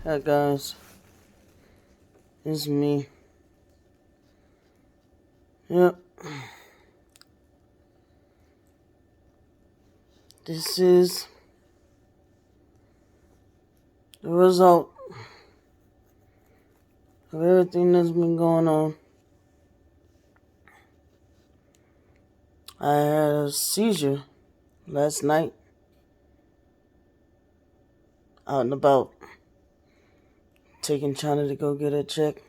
Hi guys, it's me. Yep, this is the result of everything that's been going on. I had a seizure last night out and about, taking China to go get a check.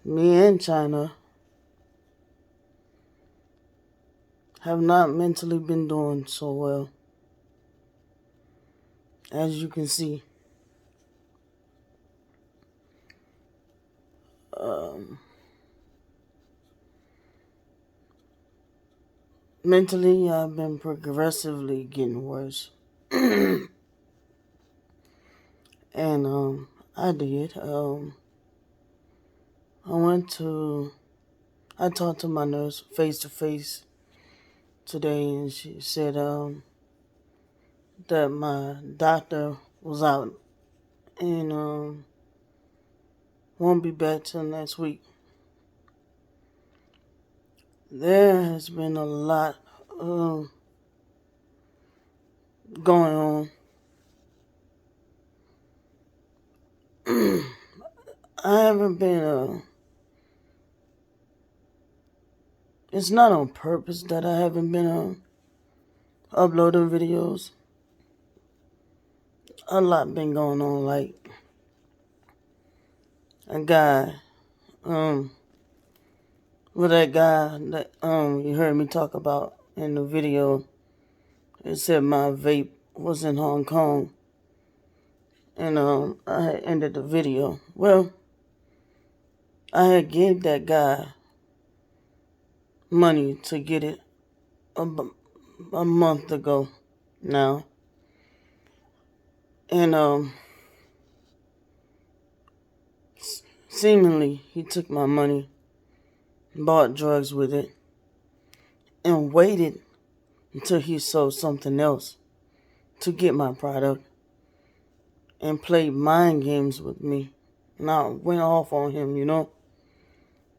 Me and China have not mentally been doing so well, as you can see. Mentally, I've been progressively getting worse. And I did. I talked to my nurse face to face today, and she said that my doctor was out and won't be back till next week. There has been a lot going on. I haven't been. It's not on purpose that I haven't been uploading videos. A lot been going on, like a guy, with that guy that you heard me talk about in the video. It said my vape was in Hong Kong, and I had ended the video. Well, I had gave that guy money to get it a month ago now, and seemingly he took my money, bought drugs with it, and waited until he sold something else to get my product, and played mind games with me. And I went off on him,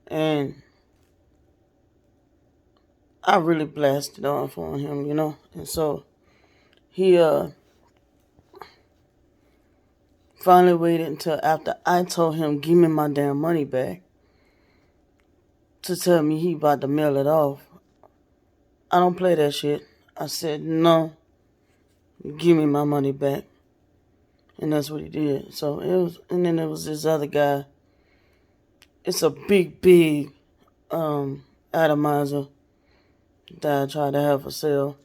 and I really blasted off on him, and so he finally waited until after I told him give me my damn money back to tell me he about to mail it off. I don't play that shit. I said no, give me my money back, and that's what he did. So and then there was this other guy. It's a big atomizer that I tried to have for sale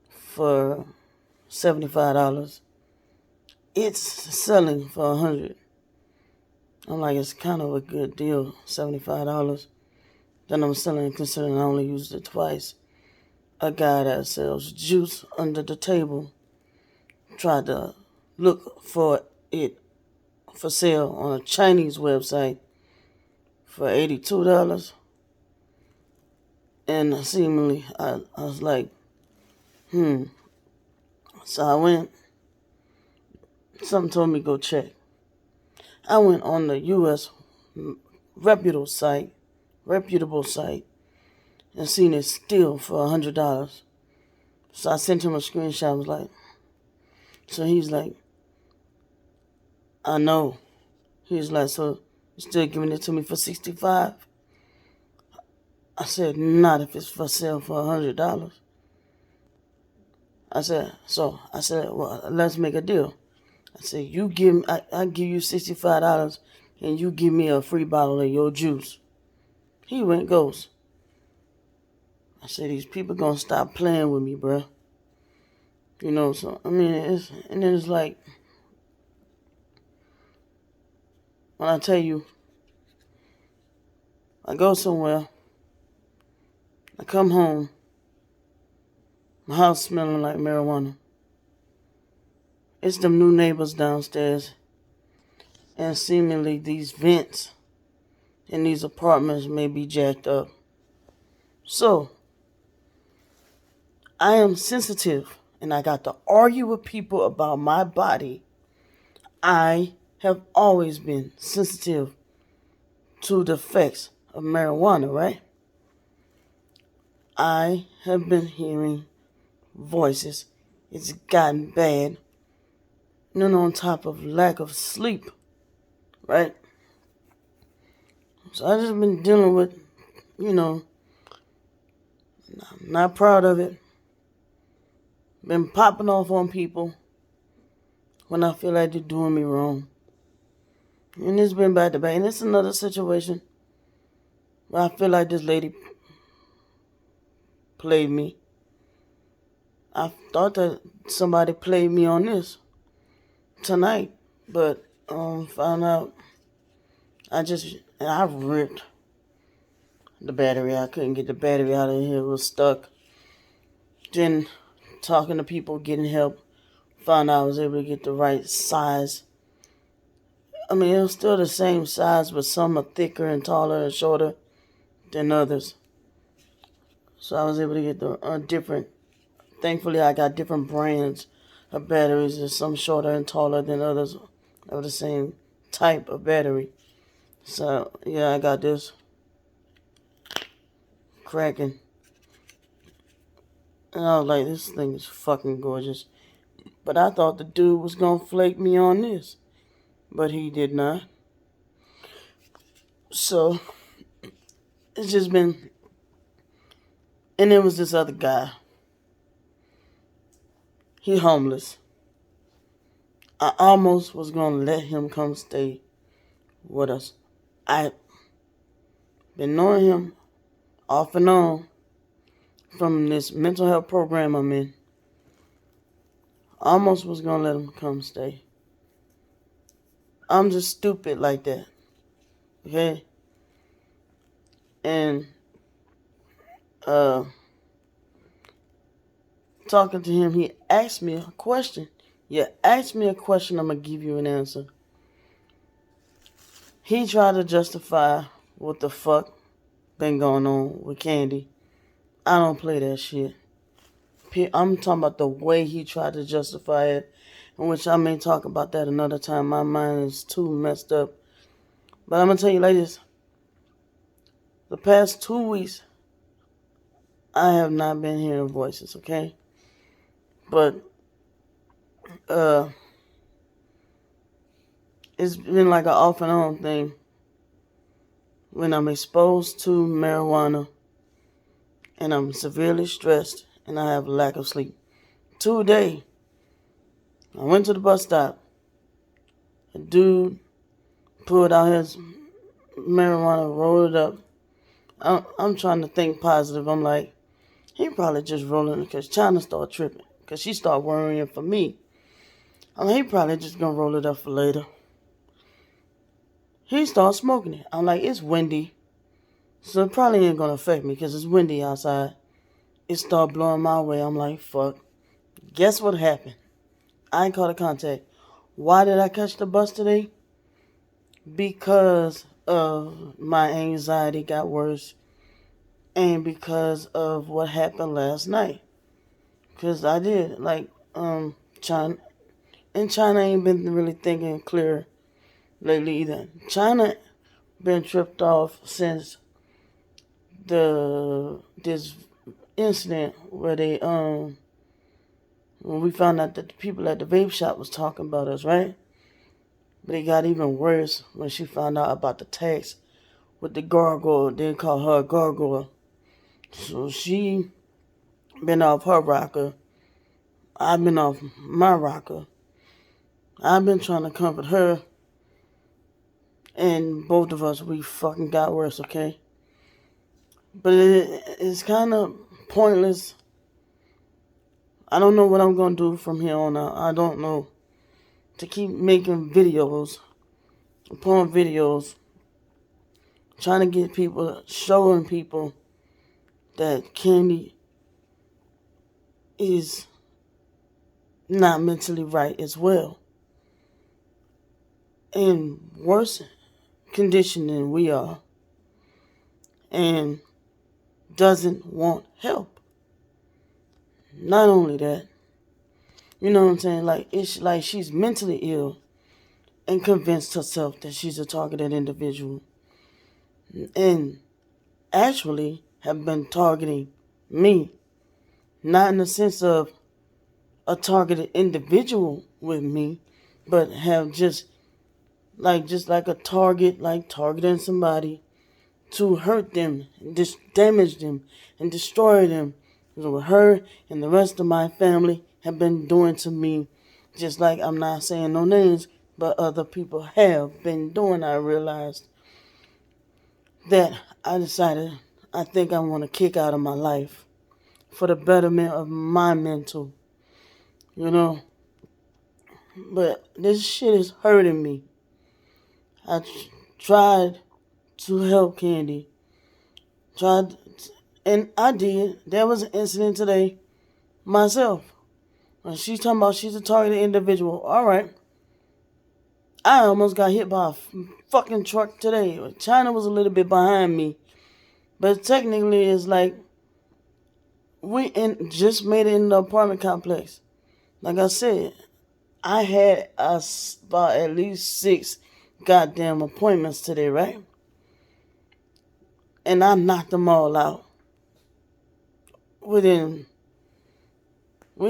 for $75. It's selling for $100. I'm like, it's kind of a good deal, $75. Then I'm selling, considering I only used it twice. A guy that sells juice under the table tried to look for it for sale on a Chinese website for $82. And seemingly, I was like, So I went, something told me go check. I went on the U.S. reputable site, and seen it still for $100. So I sent him a screenshot. I was like, so he's like, I know. He's like, so you're still giving it to me for $65? I said, not if it's for sale for $100. I said, well, let's make a deal. I said, I give you $65 and you give me a free bottle of your juice. He went ghost. I said, these people gonna stop playing with me, bruh. So, I mean, and then it's like, when I tell you, I go somewhere, I come home, my house smelling like marijuana. It's them new neighbors downstairs, and seemingly these vents in these apartments may be jacked up. So, I am sensitive and I got to argue with people about my body. I have always been sensitive to the effects of marijuana, right? I have been hearing voices. It's gotten bad. And then on top of lack of sleep, right? So I just been dealing with, I'm not proud of it. Been popping off on people when I feel like they're doing me wrong. And it's been back to back. And it's another situation where I feel like this lady played me. I thought that somebody played me on this tonight, but found out I ripped the battery. I couldn't get the battery out of here. It was stuck. Then talking to people, getting help, found out I was able to get the right size. I mean, it was still the same size, but some are thicker and taller and shorter than others. So I was able to get the different. Thankfully, I got different brands of batteries. There's some shorter and taller than others of the same type of battery. So yeah, I got this cracking. And I was like, this thing is fucking gorgeous. But I thought the dude was gonna flake me on this. But he did not. So it's just been. And there was this other guy. He homeless. I almost was gonna let him come stay with us. I been knowing him off and on from this mental health program I'm in. Almost was gonna let him come stay. I'm just stupid like that. Okay? And talking to him, he asked me a question. You ask me a question, I'm gonna give you an answer. He tried to justify what the fuck been going on with Candy. I don't play that shit. I'm talking about the way he tried to justify it, in which I may talk about that another time. My mind is too messed up. But I'm going to tell you like this. The past 2 weeks, I have not been hearing voices, okay? But it's been like an off and on thing. When I'm exposed to marijuana and I'm severely stressed and I have a lack of sleep. Today, I went to the bus stop. A dude pulled out his marijuana, rolled it up. I'm trying to think positive. I'm like, he probably just rolling it because China started tripping. Because she started worrying for me. I'm like, he probably just going to roll it up for later. He started smoking it. I'm like, it's windy. So it probably ain't going to affect me because it's windy outside. It started blowing my way. I'm like, fuck. Guess what happened? I ain't caught a contact. Why did I catch the bus today? Because of my anxiety got worse. And because of what happened last night. Because I did. Like, China. And China ain't been really thinking clear lately either. China been tripped off since this incident where they when we found out that the people at the vape shop was talking about us, right? But it got even worse when she found out about the text with the gargoyle. They call her a gargoyle. So she been off her rocker. I've been off my rocker. I've been trying to comfort her. And both of us, we fucking got worse, okay? But it's kind of pointless. I don't know what I'm going to do from here on out. I don't know. To keep making videos upon videos. Trying to get people, showing people that Candy is not mentally right as well. In worse condition than we are. And doesn't want help. Not only that, you know what I'm saying? Like, it's like she's mentally ill and convinced herself that she's a targeted individual. And actually have been targeting me. Not in the sense of a targeted individual with me, but have just like a target, like targeting somebody to hurt them, damage them, and destroy them. That's what her and the rest of my family have been doing to me. Just like, I'm not saying no names, but other people have been doing. I realized that I decided I think I want to kick out of my life for the betterment of my mental, you know. But this shit is hurting me. I tried to help Candy. Tried, and I did. There was an incident today myself. When she's talking about she's a targeted individual. All right. I almost got hit by a fucking truck today. China was a little bit behind me. But technically, it's like just made it in the apartment complex. Like I said, I had about at least 6 goddamn appointments today, right? And I knocked them all out. We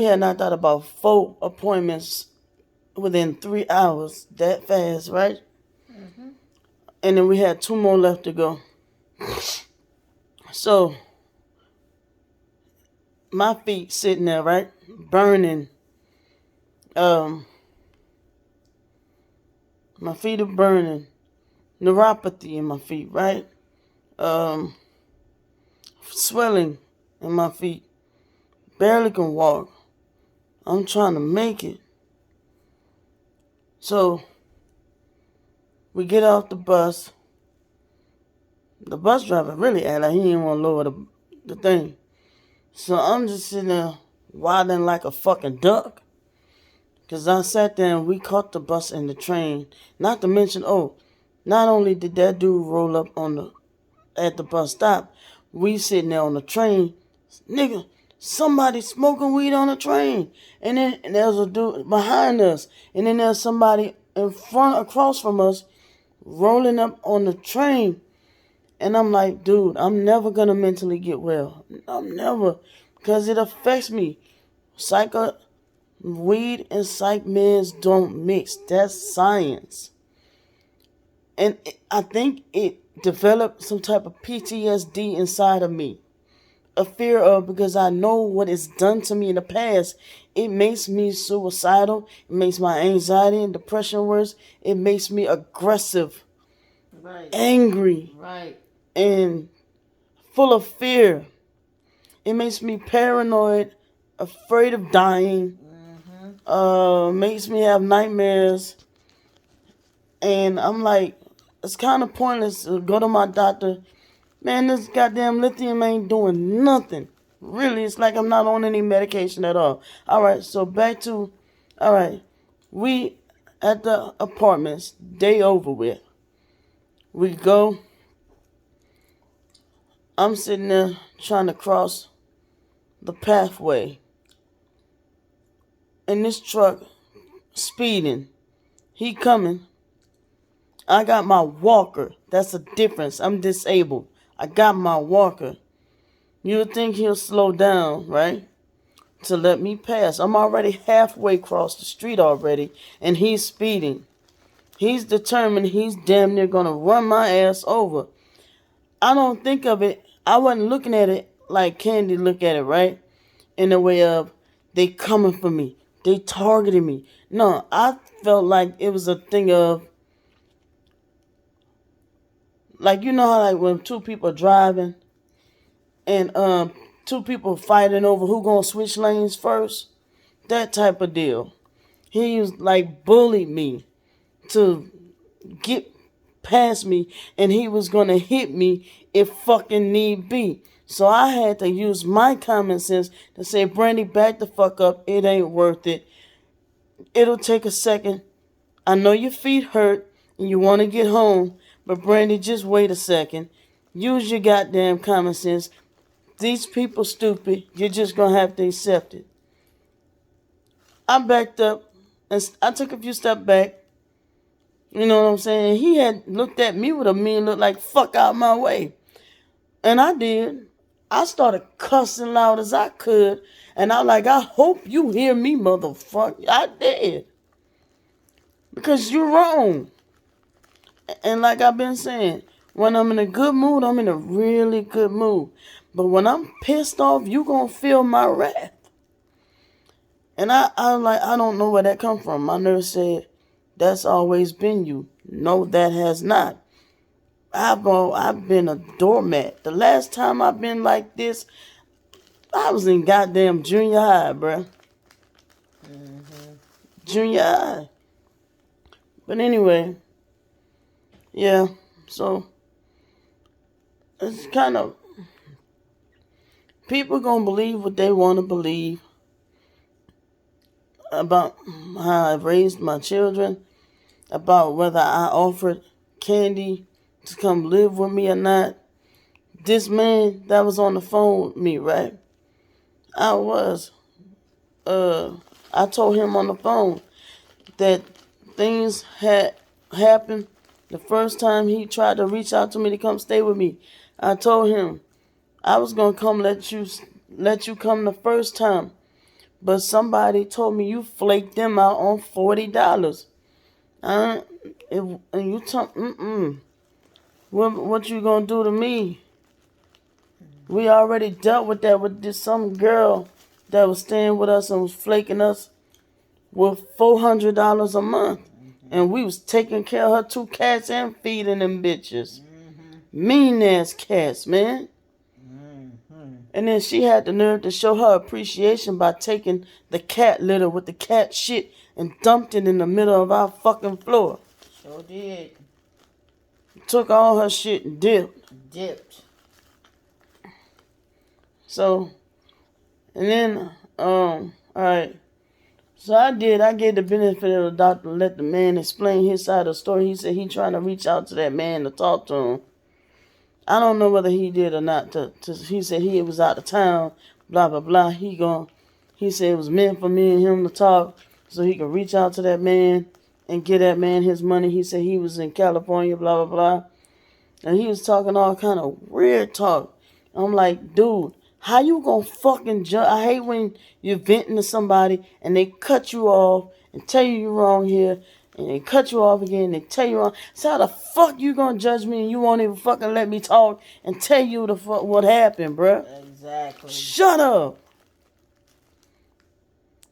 had knocked out about 4 appointments within 3 hours. That fast, right? Mm-hmm. And then we had 2 more left to go. So, my feet sitting there, right? Burning. My feet are burning. Neuropathy in my feet, right? Swelling in my feet. Barely can walk. I'm trying to make it. So, we get off the bus. The bus driver really acted like he didn't want to lower the thing. So I'm just sitting there waddling like a fucking duck. Because I sat there and we caught the bus and the train. Not to mention, not only did that dude roll up at the bus stop, we sitting there on the train. Nigga, somebody smoking weed on the train. And then there was a dude behind us. And then there's somebody across from us, rolling up on the train. And I'm like, dude, I'm never going to mentally get well. I'm never. Because it affects me. Weed and psych meds don't mix. That's science. And I think it developed some type of PTSD inside of me. A fear of, because I know what it's done to me in the past. It makes me suicidal. It makes my anxiety and depression worse. It makes me aggressive. Right. Angry. Right. And full of fear. It makes me paranoid, afraid of dying. Makes me have nightmares. And I'm like, it's kind of pointless to go to my doctor. Man, this goddamn lithium ain't doing nothing. Really, it's like I'm not on any medication at all. Alright, so back to, we at the apartments, day over with. We go. I'm sitting there trying to cross the pathway. And this truck speeding. He coming. I got my walker. That's the difference. I'm disabled. I got my walker. You would think he'll slow down, right? To let me pass. I'm already halfway across the street already. And he's speeding. He's determined he's damn near gonna run my ass over. I don't think of it. I wasn't looking at it like Candy look at it, right? In the way of, they coming for me. They targeted me. No, I felt like it was a thing of, like, you know how like when 2 people are driving and 2 people fighting over who gonna switch lanes first? That type of deal. He was like bullied me to get past me, and he was gonna hit me if fucking need be. So I had to use my common sense to say, Brandy, back the fuck up. It ain't worth it. It'll take a second. I know your feet hurt and you want to get home, but Brandy, just wait a second. Use your goddamn common sense. These people stupid. You're just going to have to accept it. I backed up and I took a few steps back. You know what I'm saying? He had looked at me with a mean look like, fuck out my way. And I did. I started cussing loud as I could. And I like, I hope you hear me, motherfucker. I did. Because you're wrong. And like I've been saying, when I'm in a good mood, I'm in a really good mood. But when I'm pissed off, you gonna feel my wrath. And I don't know where that come from. My nurse said, that's always been you. No, that has not. I've been a doormat. The last time I've been like this, I was in goddamn junior high, bruh. Junior high. But anyway, yeah, so it's kind of, people gonna believe what they want to believe about how I've raised my children, about whether I offered Candy to come live with me or not. This man that was on the phone with me, right? I told him on the phone that things had happened the first time he tried to reach out to me to come stay with me. I told him I was gonna come let you come the first time, but somebody told me you flaked them out on $40. And you what you gonna do to me? We already dealt with that with this some girl that was staying with us and was flaking us with $400 a month. And we was taking care of her 2 cats and feeding them bitches. Mean ass cats, man. And then she had the nerve to show her appreciation by taking the cat litter with the cat shit and dumped it in the middle of our fucking floor. Sure did. Took all her shit and Dipped. So, and then, alright. So I gave the benefit of the doubt to let the man explain his side of the story. He said he trying to reach out to that man to talk to him. I don't know whether he did or not. He said he was out of town, blah, blah, blah. He said it was meant for me and him to talk so he could reach out to that man and get that man his money. He said he was in California, blah, blah, blah. And he was talking all kind of weird talk. I'm like, dude, how you gonna fucking judge? I hate when you're venting to somebody and they cut you off and tell you you're wrong here. And they cut you off again and they tell you wrong. So how the fuck you gonna judge me and you won't even fucking let me talk and tell you the fuck what happened, bruh? Exactly. Shut up.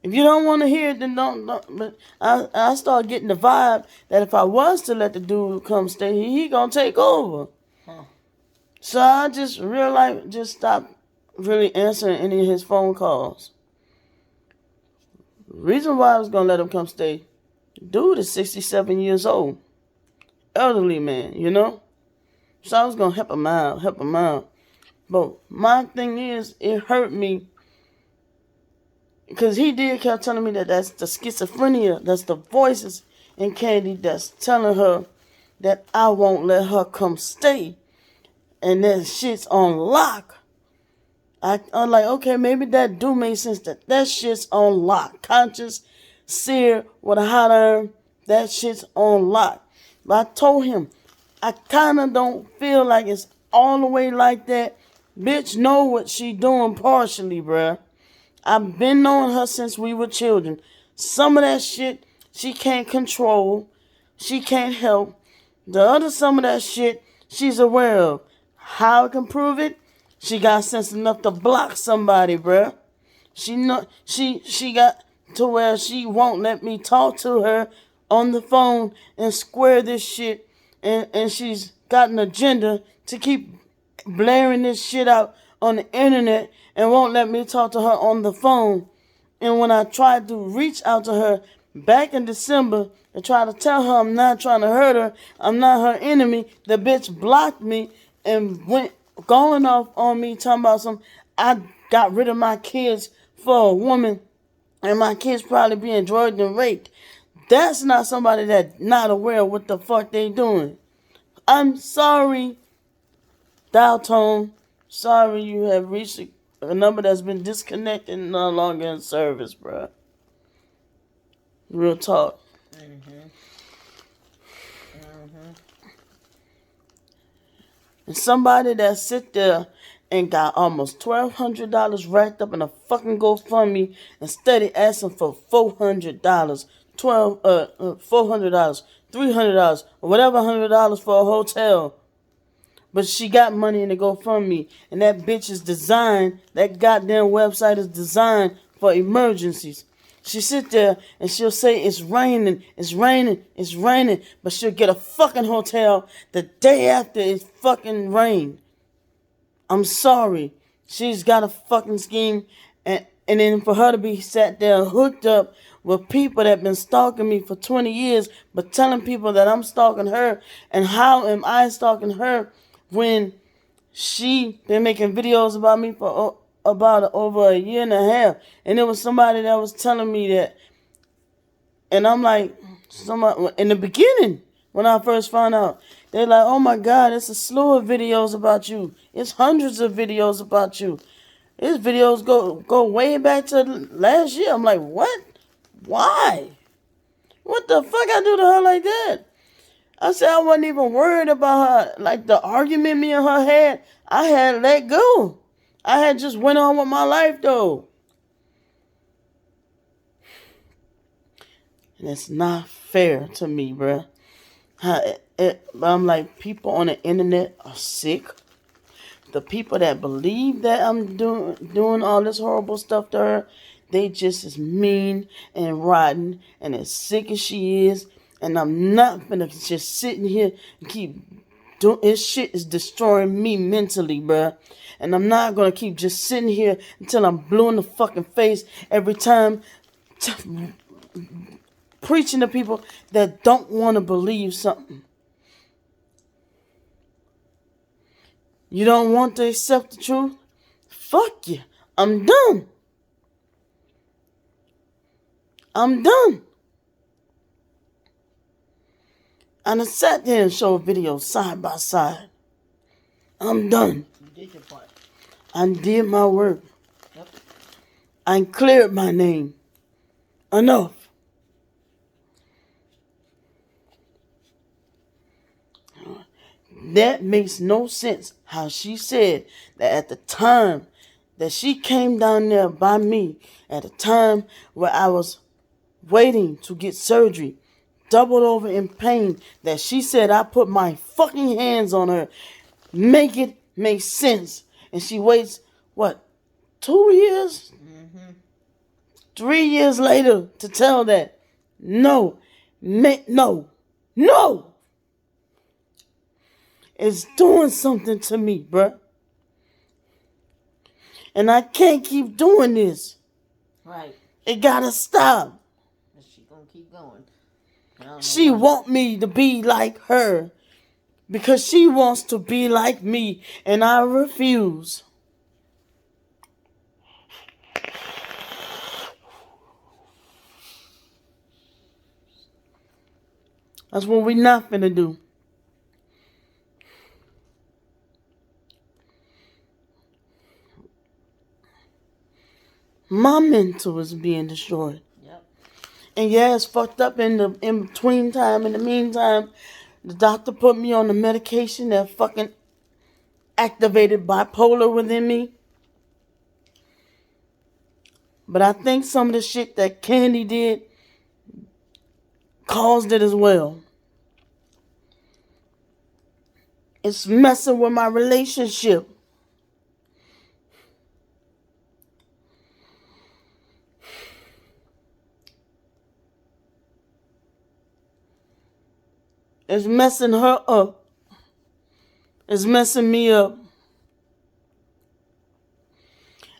If you don't want to hear it, then don't. But I start getting the vibe that if I was to let the dude come stay here, he gonna take over. So I just realized, just stopped really answering any of his phone calls. Reason why I was gonna let him come stay, dude is 67 years old, elderly man, you know. So I was gonna help him out. But my thing is, it hurt me. Because he kept telling me that that's the schizophrenia, that's the voices in Candy that's telling her that I won't let her come stay. And that shit's on lock. I'm like, okay, maybe that do make sense that shit's on lock. Conscious, sear with a hot iron, that shit's on lock. But I told him, I kind of don't feel like it's all the way like that. Bitch know what she doing partially, bruh. I've been knowing her since we were children. Some of that shit she can't control. She can't help. The other some of that shit she's aware of. How I can prove it? She got sense enough to block somebody, bruh. She got to where she won't let me talk to her on the phone and square this shit. And she's got an agenda to keep blaring this shit out on the internet and won't let me talk to her on the phone. And when I tried to reach out to her back in December and try to tell her I'm not trying to hurt her, I'm not her enemy, the bitch blocked me and went going off on me talking about I got rid of my kids for a woman and my kids probably being drugged and raped. That's not somebody that's not aware of what the fuck they doing. I'm sorry, Dial Tone. Sorry, you have reached a number that's been disconnected and no longer in service, bruh. Real talk. Mm-hmm. Mm-hmm. And somebody that sit there and got almost $1,200 racked up in a fucking GoFundMe and steady asking for $400, $400, $300, or whatever $100 for a hotel. But she got money in the GoFundMe, and that bitch is designed. That goddamn website is designed for emergencies. She sit there and she'll say it's raining, it's raining, it's raining, but she'll get a fucking hotel the day after it fucking rained. I'm sorry. She's got a fucking scheme, and then for her to be sat there hooked up with people that been stalking me for 20 years, but telling people that I'm stalking her, and how am I stalking her when she been making videos about me for about over a year and a half, and there was somebody that was telling me that, and I'm like, somebody in the beginning when I first found out, they're like, oh my God, it's a slew of videos about you. It's hundreds of videos about you. His videos go way back to last year. I'm like, what? Why? What the fuck I do to her like that? I said I wasn't even worried about her. Like the argument me and her had, I had let go. I had just went on with my life though. And it's not fair to me, bruh. I'm like, people on the internet are sick. The people that believe that I'm doing all this horrible stuff to her, they just as mean and rotten and as sick as she is. And I'm not gonna just sitting here and keep doing this shit is destroying me mentally, bruh. And I'm not gonna keep just sitting here until I'm blue in the fucking face every time preaching to people that don't want to believe something. You don't want to accept the truth? Fuck you. I'm done. I'm done. And I sat there and showed videos side by side. I'm done. You did your part. I did my work. Yep. I cleared my name. Enough. That makes no sense how she said that at the time that she came down there by me, at a time where I was waiting to get surgery, doubled over in pain, that she said I put my fucking hands on her. Make it make sense. And she waits, what, 2 years? Mm-hmm. 3 years later to tell that. No. No. It's doing something to me, bruh. And I can't keep doing this. Right. It gotta stop. But she gonna keep going. She want me to be like her because she wants to be like me, and I refuse. That's what we not finna do. My mental is being destroyed. Yep. And yeah, it's fucked up in the in-between time. In the meantime, the doctor put me on the medication that fucking activated bipolar within me. But I think some of the shit that Candy did caused it as well. It's messing with my relationship. It's messing her up. It's messing me up.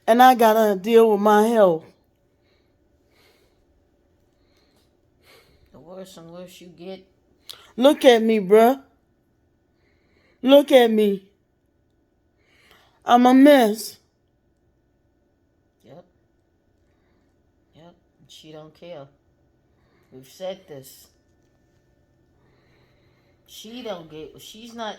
And I gotta deal with my health. The worse and worse you get. Look at me, bruh. Look at me. I'm a mess. Yep. She don't care. We've said this. She don't get. She's not.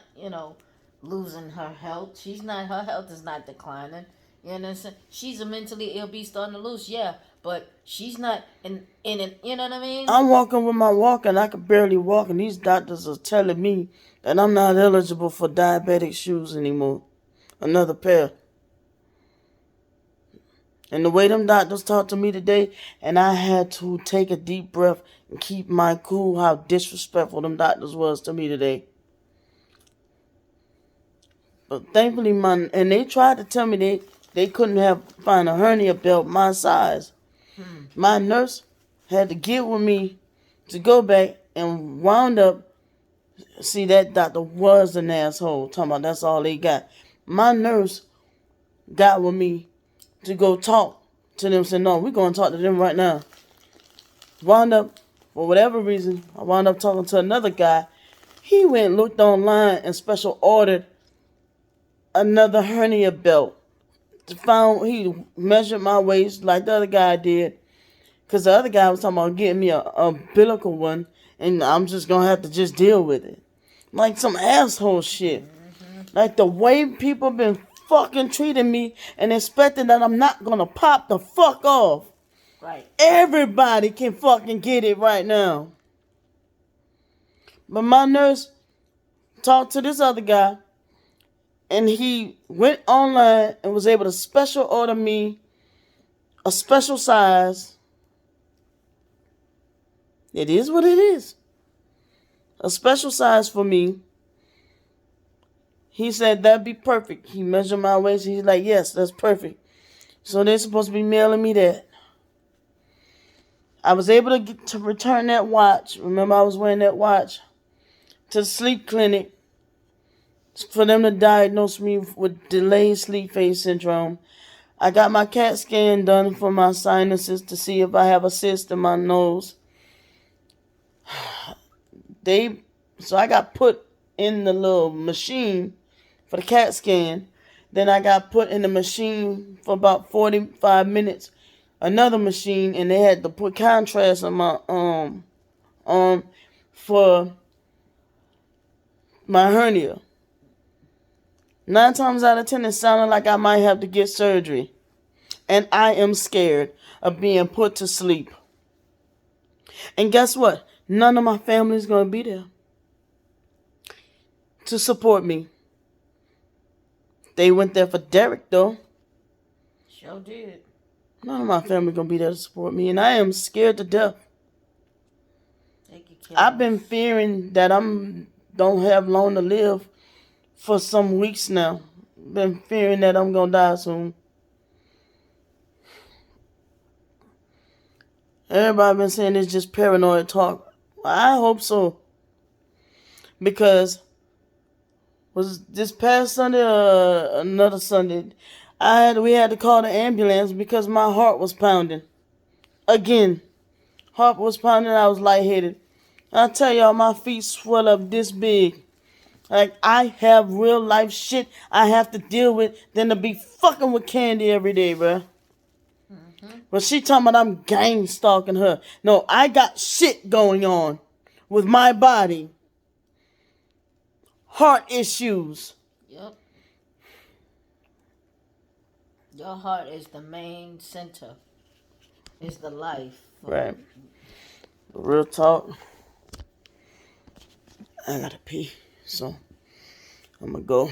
losing her health. Her health is not declining. You understand? She's a mentally ill beast on the loose, yeah, but she's not in an, you know what I mean? I'm walking with my walker and I can barely walk, and these doctors are telling me that I'm not eligible for diabetic shoes anymore. Another pair. And the way them doctors talked to me today, and I had to take a deep breath and keep my cool, how disrespectful them doctors was to me today. But thankfully, and they tried to tell me they couldn't find a hernia belt my size. My nurse had to get with me to go back and wound up. See, that doctor was an asshole. Talking about that's all they got. My nurse got with me to go talk to them. Said, no, we're going to talk to them right now. Wound up, for whatever reason, I wound up talking to another guy. He went and looked online and special ordered another hernia belt. He measured my waist like the other guy did. Because the other guy was talking about getting me a umbilical one. And I'm just going to have to just deal with it. Like some asshole shit. Like the way people been fucking treating me and expecting that I'm not going to pop the fuck off. Right. Everybody can fucking get it right now. But my nurse talked to this other guy. And he went online and was able to special order me a special size. It is what it is. A special size for me. He said that'd be perfect. He measured my waist. He's like, yes, that's perfect. So they're supposed to be mailing me that. I was able to return that watch. Remember, I was wearing that watch to the sleep clinic for them to diagnose me with delayed sleep phase syndrome. I got my CAT scan done for my sinuses to see if I have a cyst in my nose. So I got put in the little machine for the CAT scan. Then I got put in the machine for about 45 minutes. Another machine, and they had to put contrast on my for my hernia. 9 times out of 10, it sounded like I might have to get surgery. And I am scared of being put to sleep. And guess what? None of my family is going to be there to support me. They went there for Derek, though. Sure did. None of my family going to be there to support me. And I am scared to death. I've been fearing that don't have long to live for some weeks now. Been fearing that I'm going to die soon. Everybody been saying it's just paranoid talk. I hope so. Because was this past Sunday or another Sunday, we had to call the ambulance because my heart was pounding. Again. Heart was pounding, I was lightheaded. I tell y'all, my feet swell up this big. Like, I have real life shit I have to deal with than to be fucking with Candy every day, bruh. But she talking about I'm gang stalking her. No, I got shit going on with my body. Heart issues. Yep. Your heart is the main center. It's the life. Right. Real talk. I gotta pee. So, I'm gonna go.